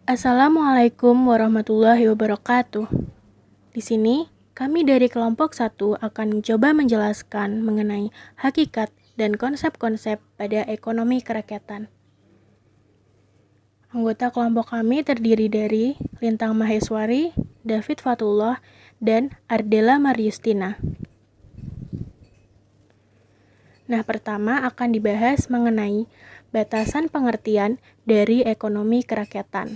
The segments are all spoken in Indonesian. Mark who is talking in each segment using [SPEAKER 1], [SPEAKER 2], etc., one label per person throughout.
[SPEAKER 1] Assalamualaikum warahmatullahi wabarakatuh. Di sini, kami dari kelompok 1 akan mencoba menjelaskan mengenai hakikat dan konsep-konsep pada ekonomi kerakyatan. Anggota kelompok kami terdiri dari Lintang Maheswari, David Fatullah, dan Ardela Mariustina. Nah, pertama akan dibahas mengenai batasan pengertian dari ekonomi kerakyatan.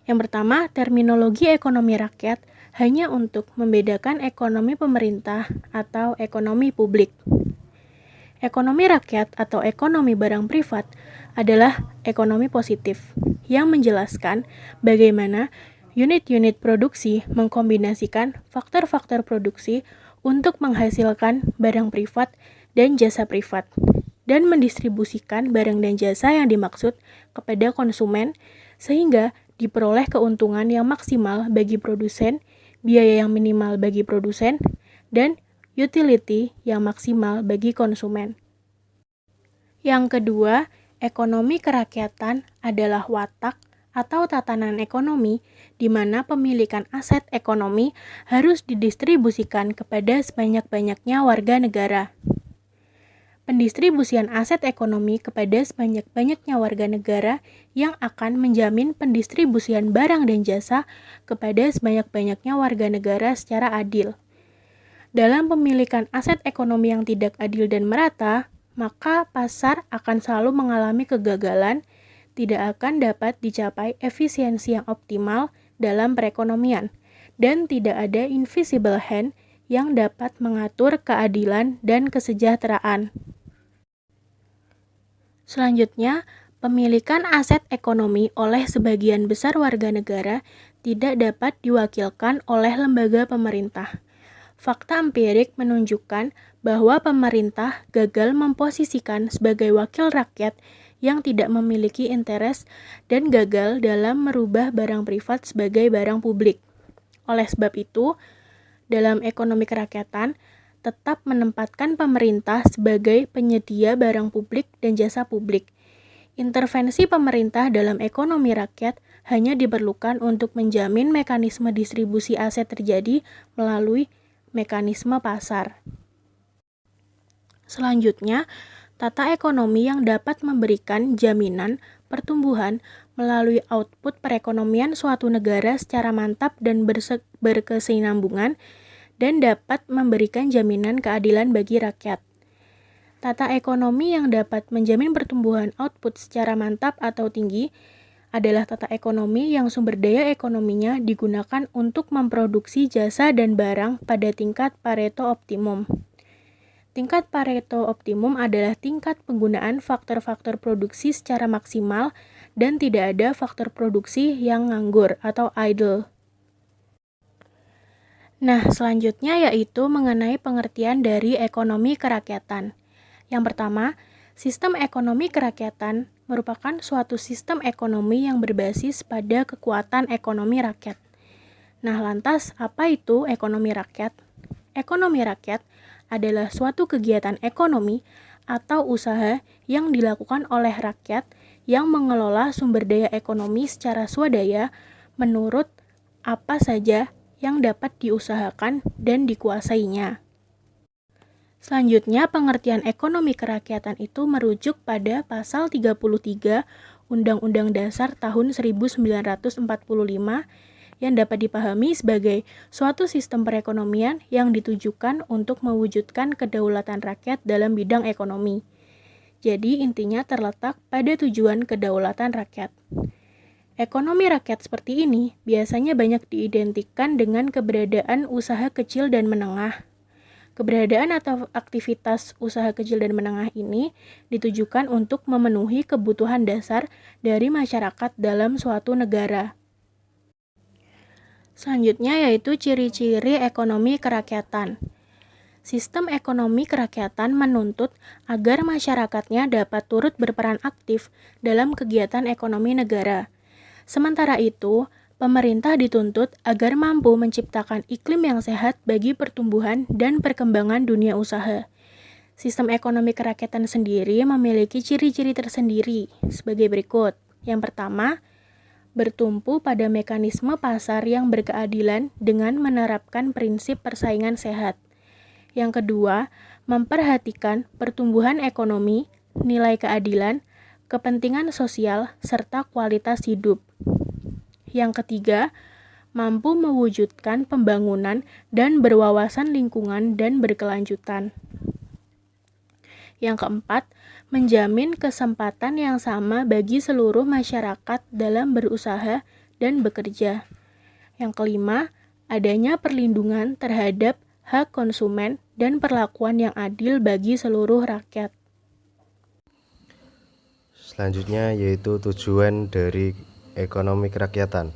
[SPEAKER 1] Yang pertama, terminologi ekonomi rakyat hanya untuk membedakan ekonomi pemerintah atau ekonomi publik. Ekonomi rakyat atau ekonomi barang privat adalah ekonomi positif yang menjelaskan bagaimana unit-unit produksi mengkombinasikan faktor-faktor produksi untuk menghasilkan barang privat dan jasa privat, dan mendistribusikan barang dan jasa yang dimaksud kepada konsumen, sehingga diperoleh keuntungan yang maksimal bagi produsen, biaya yang minimal bagi produsen, dan utility yang maksimal bagi konsumen. Yang kedua, ekonomi kerakyatan adalah watak atau tatanan ekonomi di mana pemilikan aset ekonomi harus didistribusikan kepada sebanyak-banyaknya warga negara. Pendistribusian aset ekonomi kepada sebanyak-banyaknya warga negara yang akan menjamin pendistribusian barang dan jasa kepada sebanyak-banyaknya warga negara secara adil. Dalam pemilikan aset ekonomi yang tidak adil dan merata, maka pasar akan selalu mengalami kegagalan, tidak akan dapat dicapai efisiensi yang optimal dalam perekonomian, dan tidak ada invisible hand yang dapat mengatur keadilan dan kesejahteraan. Selanjutnya, pemilikan aset ekonomi oleh sebagian besar warga negara tidak dapat diwakilkan oleh lembaga pemerintah. Fakta empirik menunjukkan bahwa pemerintah gagal memposisikan sebagai wakil rakyat yang tidak memiliki interes dan gagal dalam merubah barang privat sebagai barang publik. Oleh sebab itu, dalam ekonomi kerakyatan, tetap menempatkan pemerintah sebagai penyedia barang publik dan jasa publik. Intervensi pemerintah dalam ekonomi rakyat hanya diperlukan untuk menjamin mekanisme distribusi aset terjadi melalui mekanisme pasar. Selanjutnya, tata ekonomi yang dapat memberikan jaminan pertumbuhan melalui output perekonomian suatu negara secara mantap dan berkesinambungan dan dapat memberikan jaminan keadilan bagi rakyat. Tata ekonomi yang dapat menjamin pertumbuhan output secara mantap atau tinggi adalah tata ekonomi yang sumber daya ekonominya digunakan untuk memproduksi jasa dan barang pada tingkat Pareto optimum. Tingkat Pareto optimum adalah tingkat penggunaan faktor-faktor produksi secara maksimal dan tidak ada faktor produksi yang nganggur atau idle. Nah, selanjutnya yaitu mengenai pengertian dari ekonomi kerakyatan. Yang pertama, sistem ekonomi kerakyatan merupakan suatu sistem ekonomi yang berbasis pada kekuatan ekonomi rakyat. Nah, lantas apa itu ekonomi rakyat? Ekonomi rakyat adalah suatu kegiatan ekonomi atau usaha yang dilakukan oleh rakyat yang mengelola sumber daya ekonomi secara swadaya menurut apa saja yang dapat diusahakan dan dikuasainya. Selanjutnya, pengertian ekonomi kerakyatan itu merujuk pada pasal 33 Undang-Undang Dasar tahun 1945 yang dapat dipahami sebagai suatu sistem perekonomian yang ditujukan untuk mewujudkan kedaulatan rakyat dalam bidang ekonomi. Jadi, intinya terletak pada tujuan kedaulatan rakyat. Ekonomi rakyat seperti ini biasanya banyak diidentikan dengan keberadaan usaha kecil dan menengah. Keberadaan atau aktivitas usaha kecil dan menengah ini ditujukan untuk memenuhi kebutuhan dasar dari masyarakat dalam suatu negara. Selanjutnya yaitu ciri-ciri ekonomi kerakyatan. Sistem ekonomi kerakyatan menuntut agar masyarakatnya dapat turut berperan aktif dalam kegiatan ekonomi negara. Sementara itu, pemerintah dituntut agar mampu menciptakan iklim yang sehat bagi pertumbuhan dan perkembangan dunia usaha. Sistem ekonomi kerakyatan sendiri memiliki ciri-ciri tersendiri sebagai berikut. Yang pertama, bertumpu pada mekanisme pasar yang berkeadilan dengan menerapkan prinsip persaingan sehat. Yang kedua, memperhatikan pertumbuhan ekonomi, nilai keadilan, kepentingan sosial, serta kualitas hidup. Yang ketiga, mampu mewujudkan pembangunan dan berwawasan lingkungan dan berkelanjutan. Yang keempat, menjamin kesempatan yang sama bagi seluruh masyarakat dalam berusaha dan bekerja. Yang kelima, adanya perlindungan terhadap hak konsumen dan perlakuan yang adil bagi seluruh rakyat.
[SPEAKER 2] Selanjutnya yaitu tujuan dari ekonomi kerakyatan.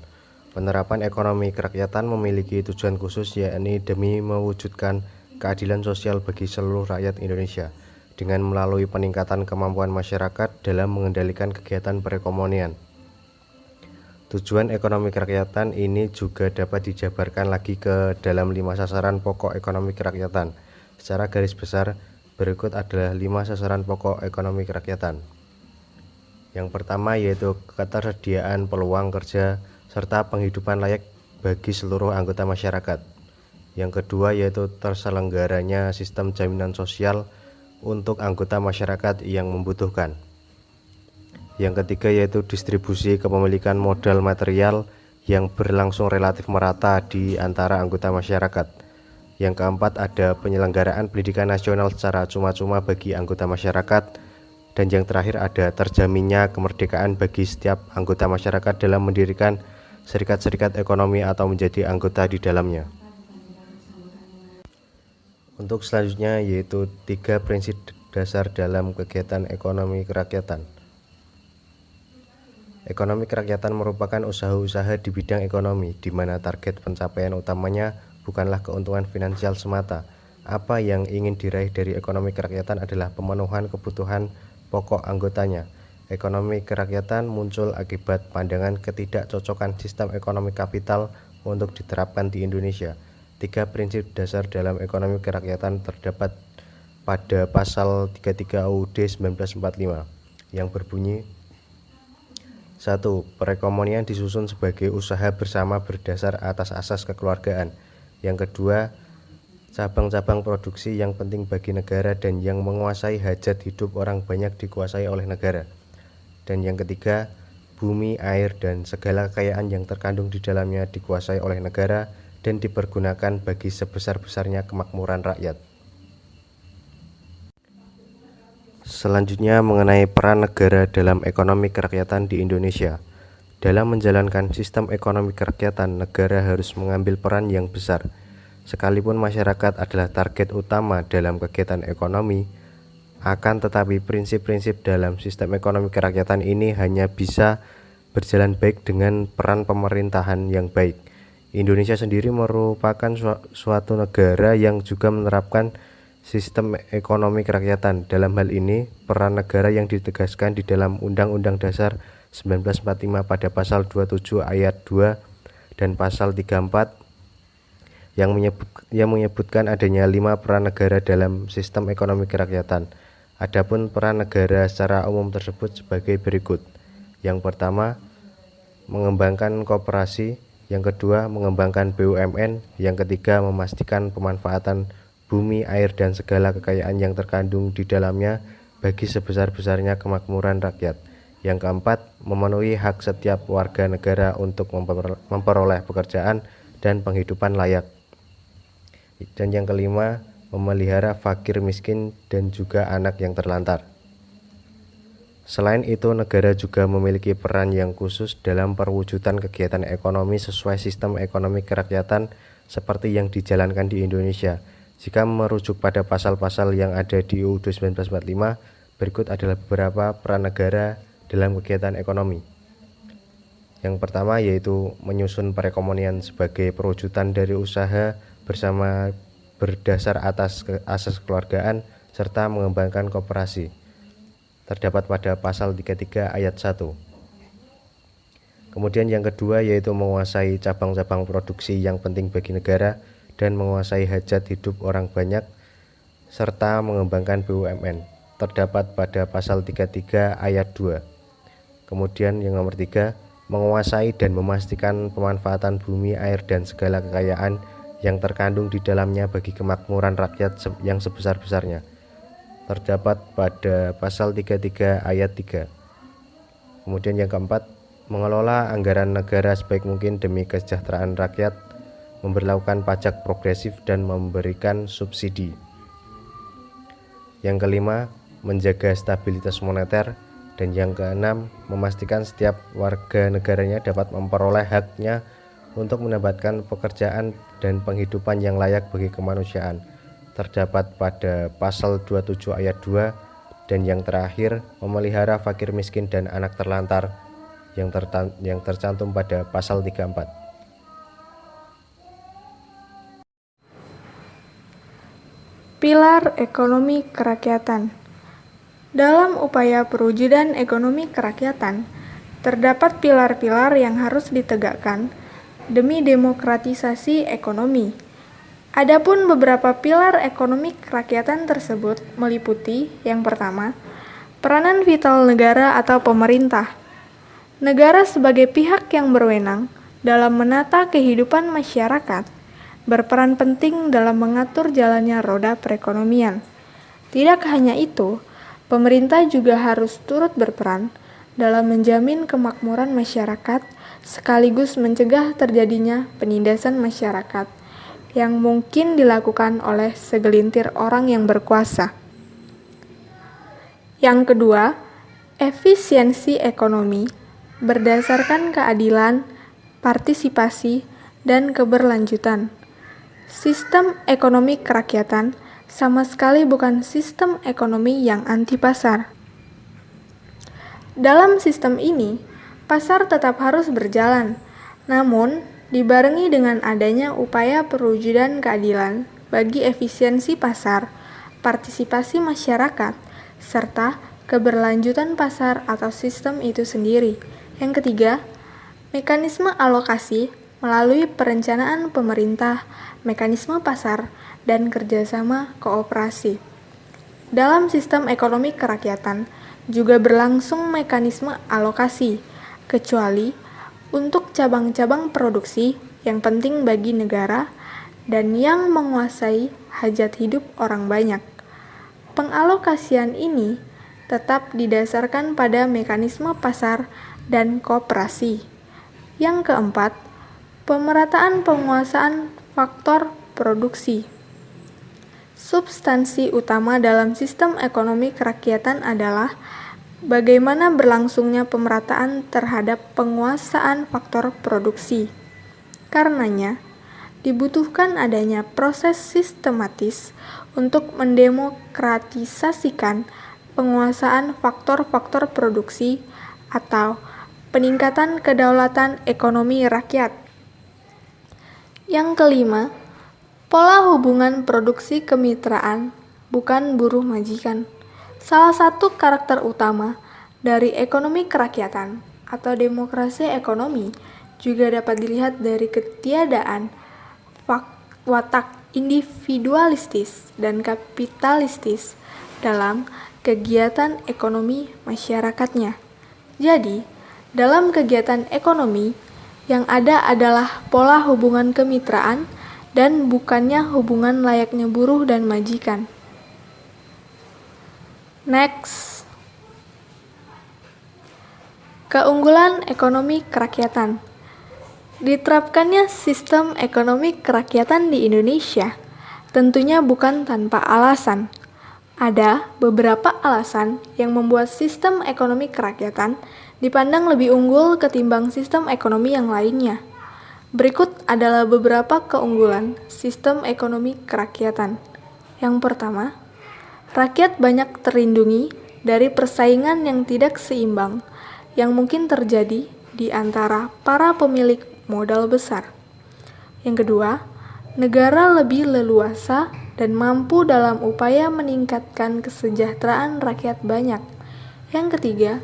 [SPEAKER 2] Penerapan ekonomi kerakyatan memiliki tujuan khusus, yakni demi mewujudkan keadilan sosial bagi seluruh rakyat Indonesia dengan melalui peningkatan kemampuan masyarakat dalam mengendalikan kegiatan perekonomian. Tujuan ekonomi kerakyatan ini juga dapat dijabarkan lagi ke dalam 5 sasaran pokok ekonomi kerakyatan. Secara garis besar, berikut adalah 5 sasaran pokok ekonomi kerakyatan. Yang pertama yaitu ketersediaan peluang kerja serta penghidupan layak bagi seluruh anggota masyarakat. Yang kedua yaitu terselenggaranya sistem jaminan sosial untuk anggota masyarakat yang membutuhkan. Yang ketiga yaitu distribusi kepemilikan modal material yang berlangsung relatif merata di antara anggota masyarakat. Yang keempat ada penyelenggaraan pendidikan nasional secara cuma-cuma bagi anggota masyarakat. Dan yang terakhir ada terjaminnya kemerdekaan bagi setiap anggota masyarakat dalam mendirikan serikat-serikat ekonomi atau menjadi anggota di dalamnya. Untuk selanjutnya yaitu 3 prinsip dasar dalam kegiatan ekonomi kerakyatan. Ekonomi kerakyatan merupakan usaha-usaha di bidang ekonomi, di mana target pencapaian utamanya bukanlah keuntungan finansial semata. Apa yang ingin diraih dari ekonomi kerakyatan adalah pemenuhan kebutuhan pokok anggotanya. Ekonomi kerakyatan muncul akibat pandangan ketidakcocokan sistem ekonomi kapital untuk diterapkan di Indonesia. 3 prinsip dasar dalam ekonomi kerakyatan terdapat pada pasal 33 UUD 1945 yang berbunyi 1. Perekonomian disusun sebagai usaha bersama berdasar atas asas kekeluargaan. Yang kedua, cabang-cabang produksi yang penting bagi negara dan yang menguasai hajat hidup orang banyak dikuasai oleh negara. Dan yang ketiga, bumi, air, dan segala kekayaan yang terkandung di dalamnya dikuasai oleh negara dan dipergunakan bagi sebesar-besarnya kemakmuran rakyat. Selanjutnya mengenai peran negara dalam ekonomi kerakyatan di Indonesia. Dalam menjalankan sistem ekonomi kerakyatan, negara harus mengambil peran yang besar. Sekalipun masyarakat adalah target utama dalam kegiatan ekonomi, akan tetapi prinsip-prinsip dalam sistem ekonomi kerakyatan ini hanya bisa berjalan baik dengan peran pemerintahan yang baik. Indonesia sendiri merupakan suatu negara yang juga menerapkan sistem ekonomi kerakyatan. Dalam hal ini, peran negara yang ditegaskan di dalam Undang-Undang Dasar 1945 pada pasal 27 ayat 2 dan pasal 34 yang menyebutkan adanya 5 peran negara dalam sistem ekonomi kerakyatan. Adapun peran negara secara umum tersebut sebagai berikut. Yang pertama, mengembangkan koperasi. Yang kedua, mengembangkan BUMN. Yang ketiga, memastikan pemanfaatan bumi, air, dan segala kekayaan yang terkandung di dalamnya bagi sebesar-besarnya kemakmuran rakyat. Yang keempat, memenuhi hak setiap warga negara untuk memperoleh pekerjaan dan penghidupan layak. Dan yang kelima, memelihara fakir miskin dan juga anak yang terlantar. Selain itu, negara juga memiliki peran yang khusus dalam perwujudan kegiatan ekonomi sesuai sistem ekonomi kerakyatan seperti yang dijalankan di Indonesia. Jika merujuk pada pasal-pasal yang ada di UUD 1945, berikut adalah beberapa peran negara dalam kegiatan ekonomi. Yang pertama yaitu menyusun perekonomian sebagai perwujudan dari usaha bersama berdasar atas asas kekeluargaan serta mengembangkan koperasi. Terdapat pada pasal 33 ayat 1. Kemudian yang kedua yaitu menguasai cabang-cabang produksi yang penting bagi negara dan menguasai hajat hidup orang banyak serta mengembangkan BUMN. Terdapat pada pasal 33 ayat 2. Kemudian yang nomor 3, menguasai dan memastikan pemanfaatan bumi, air, dan segala kekayaan yang terkandung di dalamnya bagi kemakmuran rakyat yang sebesar-besarnya. Terdapat pada pasal 33 ayat 3. Kemudian yang keempat, mengelola anggaran negara sebaik mungkin demi kesejahteraan rakyat, memberlakukan pajak progresif dan memberikan subsidi. Yang kelima, menjaga stabilitas moneter. Dan yang keenam, memastikan setiap warga negaranya dapat memperoleh haknya untuk mendapatkan pekerjaan dan penghidupan yang layak bagi kemanusiaan. Terdapat pada pasal 27 ayat 2. Dan yang terakhir, memelihara fakir miskin dan anak terlantar yang tercantum pada pasal 34.
[SPEAKER 3] Pilar ekonomi kerakyatan. Dalam upaya perwujudan ekonomi kerakyatan, terdapat pilar-pilar yang harus ditegakkan demi demokratisasi ekonomi. Adapun beberapa pilar ekonomi kerakyatan tersebut meliputi yang pertama, peranan vital negara atau pemerintah. Negara sebagai pihak yang berwenang dalam menata kehidupan masyarakat, berperan penting dalam mengatur jalannya roda perekonomian. Tidak hanya itu, pemerintah juga harus turut berperan dalam menjamin kemakmuran masyarakat sekaligus mencegah terjadinya penindasan masyarakat yang mungkin dilakukan oleh segelintir orang yang berkuasa. Yang kedua, efisiensi ekonomi berdasarkan keadilan, partisipasi, dan keberlanjutan. Sistem ekonomi kerakyatan sama sekali bukan sistem ekonomi yang anti pasar. Dalam sistem ini, pasar tetap harus berjalan, namun dibarengi dengan adanya upaya perwujudan keadilan bagi efisiensi pasar, partisipasi masyarakat, serta keberlanjutan pasar atau sistem itu sendiri. Yang ketiga, mekanisme alokasi melalui perencanaan pemerintah, mekanisme pasar, dan kerjasama kooperasi. Dalam sistem ekonomi kerakyatan juga berlangsung mekanisme alokasi, kecuali untuk cabang-cabang produksi yang penting bagi negara dan yang menguasai hajat hidup orang banyak. Pengalokasian ini tetap didasarkan pada mekanisme pasar dan koperasi. Yang keempat, pemerataan penguasaan faktor produksi. Substansi utama dalam sistem ekonomi kerakyatan adalah bagaimana berlangsungnya pemerataan terhadap penguasaan faktor produksi. Karenanya, dibutuhkan adanya proses sistematis untuk mendemokratisasikan penguasaan faktor-faktor produksi atau peningkatan kedaulatan ekonomi rakyat. Yang kelima, pola hubungan produksi kemitraan, bukan buruh majikan. Salah satu karakter utama dari ekonomi kerakyatan atau demokrasi ekonomi juga dapat dilihat dari ketiadaan watak individualistis dan kapitalistis dalam kegiatan ekonomi masyarakatnya. Jadi, dalam kegiatan ekonomi, yang ada adalah pola hubungan kemitraan dan bukannya hubungan layaknya buruh dan majikan. Next. Keunggulan ekonomi kerakyatan. Diterapkannya sistem ekonomi kerakyatan di Indonesia tentunya bukan tanpa alasan. Ada beberapa alasan yang membuat sistem ekonomi kerakyatan dipandang lebih unggul ketimbang sistem ekonomi yang lainnya. Berikut adalah beberapa keunggulan sistem ekonomi kerakyatan. Yang pertama, rakyat banyak terlindungi dari persaingan yang tidak seimbang yang mungkin terjadi di antara para pemilik modal besar. Yang kedua, negara lebih leluasa dan mampu dalam upaya meningkatkan kesejahteraan rakyat banyak. Yang ketiga,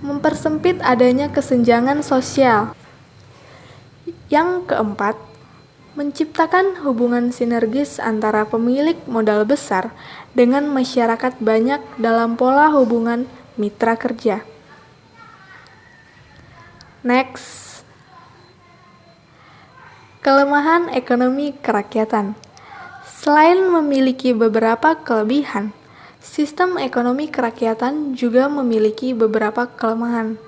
[SPEAKER 3] mempersempit adanya kesenjangan sosial. Yang keempat, menciptakan hubungan sinergis antara pemilik modal besar dengan masyarakat banyak dalam pola hubungan mitra kerja. Next, kelemahan ekonomi kerakyatan. Selain memiliki beberapa kelebihan, sistem ekonomi kerakyatan juga memiliki beberapa kelemahan.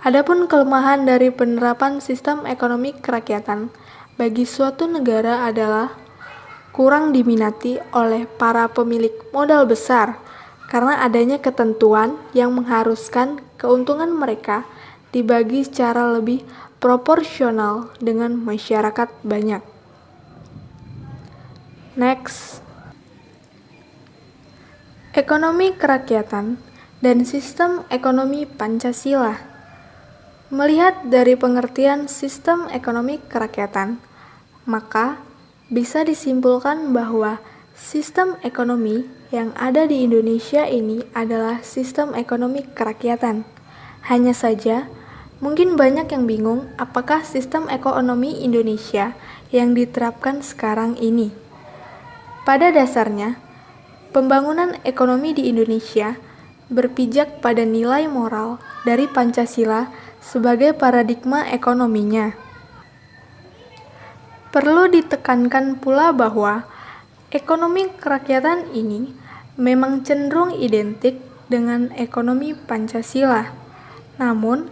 [SPEAKER 3] Adapun kelemahan dari penerapan sistem ekonomi kerakyatan bagi suatu negara adalah kurang diminati oleh para pemilik modal besar karena adanya ketentuan yang mengharuskan keuntungan mereka dibagi secara lebih proporsional dengan masyarakat banyak. Next, ekonomi kerakyatan dan sistem ekonomi Pancasila. Melihat dari pengertian sistem ekonomi kerakyatan, maka bisa disimpulkan bahwa sistem ekonomi yang ada di Indonesia ini adalah sistem ekonomi kerakyatan. Hanya saja, mungkin banyak yang bingung apakah sistem ekonomi Indonesia yang diterapkan sekarang ini. Pada dasarnya, pembangunan ekonomi di Indonesia berpijak pada nilai moral dari Pancasila sebagai paradigma ekonominya. Perlu ditekankan pula bahwa ekonomi kerakyatan ini memang cenderung identik dengan ekonomi Pancasila. Namun,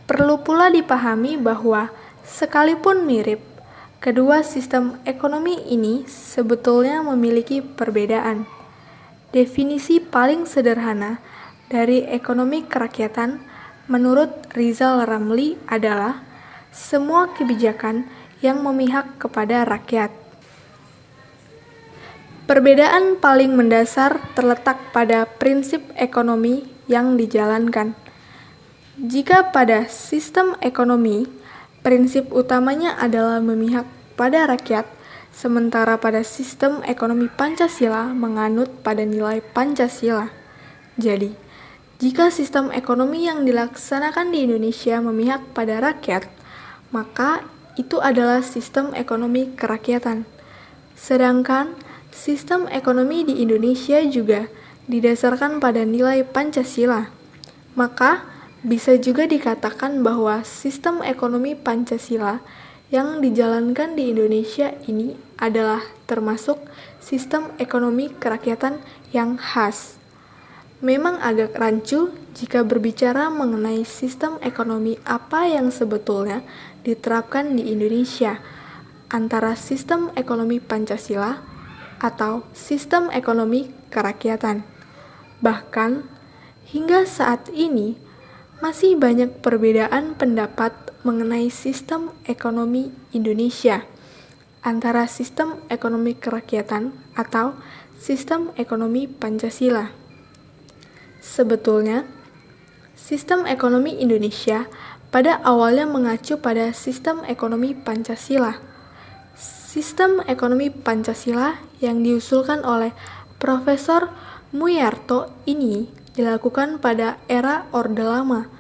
[SPEAKER 3] perlu pula dipahami bahwa sekalipun mirip, kedua sistem ekonomi ini sebetulnya memiliki perbedaan. Definisi paling sederhana dari ekonomi kerakyatan menurut Rizal Ramli adalah semua kebijakan yang memihak kepada rakyat. Perbedaan paling mendasar terletak pada prinsip ekonomi yang dijalankan. Jika pada sistem ekonomi, prinsip utamanya adalah memihak pada rakyat, sementara pada sistem ekonomi Pancasila menganut pada nilai Pancasila. Jadi, jika sistem ekonomi yang dilaksanakan di Indonesia memihak pada rakyat, maka itu adalah sistem ekonomi kerakyatan. Sedangkan sistem ekonomi di Indonesia juga didasarkan pada nilai Pancasila. Maka, bisa juga dikatakan bahwa sistem ekonomi Pancasila yang dijalankan di Indonesia ini adalah termasuk sistem ekonomi kerakyatan yang khas. Memang agak rancu jika berbicara mengenai sistem ekonomi apa yang sebetulnya diterapkan di Indonesia antara sistem ekonomi Pancasila atau sistem ekonomi kerakyatan. Bahkan, hingga saat ini, masih banyak perbedaan pendapat mengenai sistem ekonomi Indonesia antara sistem ekonomi kerakyatan atau sistem ekonomi Pancasila. Sebetulnya, sistem ekonomi Indonesia pada awalnya mengacu pada sistem ekonomi Pancasila. Sistem ekonomi Pancasila yang diusulkan oleh Profesor Muyarto ini dilakukan pada era Orde Lama.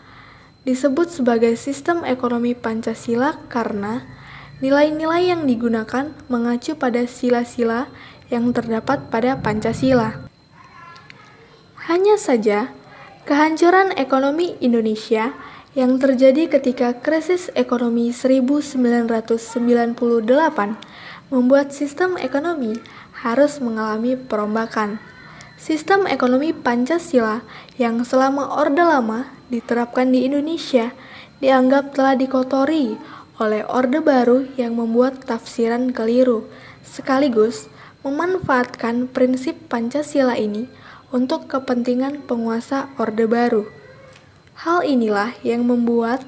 [SPEAKER 3] Disebut sebagai sistem ekonomi Pancasila karena nilai-nilai yang digunakan mengacu pada sila-sila yang terdapat pada Pancasila. Hanya saja, kehancuran ekonomi Indonesia yang terjadi ketika krisis ekonomi 1998 membuat sistem ekonomi harus mengalami perombakan. Sistem ekonomi Pancasila yang selama Orde Lama diterapkan di Indonesia dianggap telah dikotori oleh Orde Baru yang membuat tafsiran keliru, sekaligus memanfaatkan prinsip Pancasila ini untuk kepentingan penguasa Orde Baru. Hal inilah yang membuat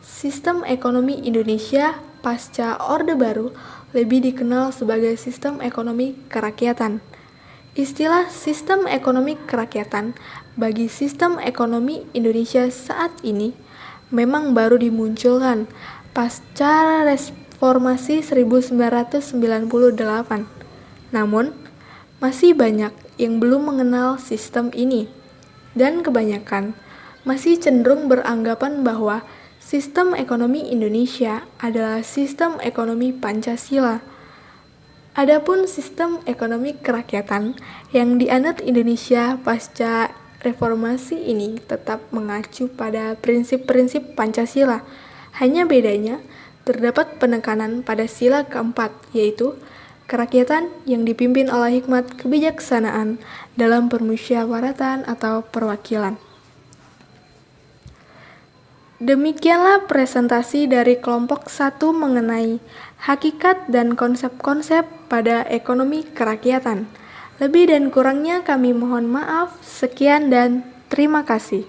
[SPEAKER 3] sistem ekonomi Indonesia pasca Orde Baru lebih dikenal sebagai sistem ekonomi kerakyatan. Istilah sistem ekonomi kerakyatan bagi sistem ekonomi Indonesia saat ini memang baru dimunculkan pasca reformasi 1998. Namun, masih banyak yang belum mengenal sistem ini, dan kebanyakan masih cenderung beranggapan bahwa sistem ekonomi Indonesia adalah sistem ekonomi Pancasila. Adapun sistem ekonomi kerakyatan yang dianut Indonesia pasca reformasi ini tetap mengacu pada prinsip-prinsip Pancasila. Hanya bedanya, terdapat penekanan pada sila keempat, yaitu kerakyatan yang dipimpin oleh hikmat kebijaksanaan dalam permusyawaratan atau perwakilan. Demikianlah presentasi dari kelompok 1 mengenai hakikat dan konsep-konsep pada ekonomi kerakyatan. Lebih dan kurangnya kami mohon maaf. Sekian dan terima kasih.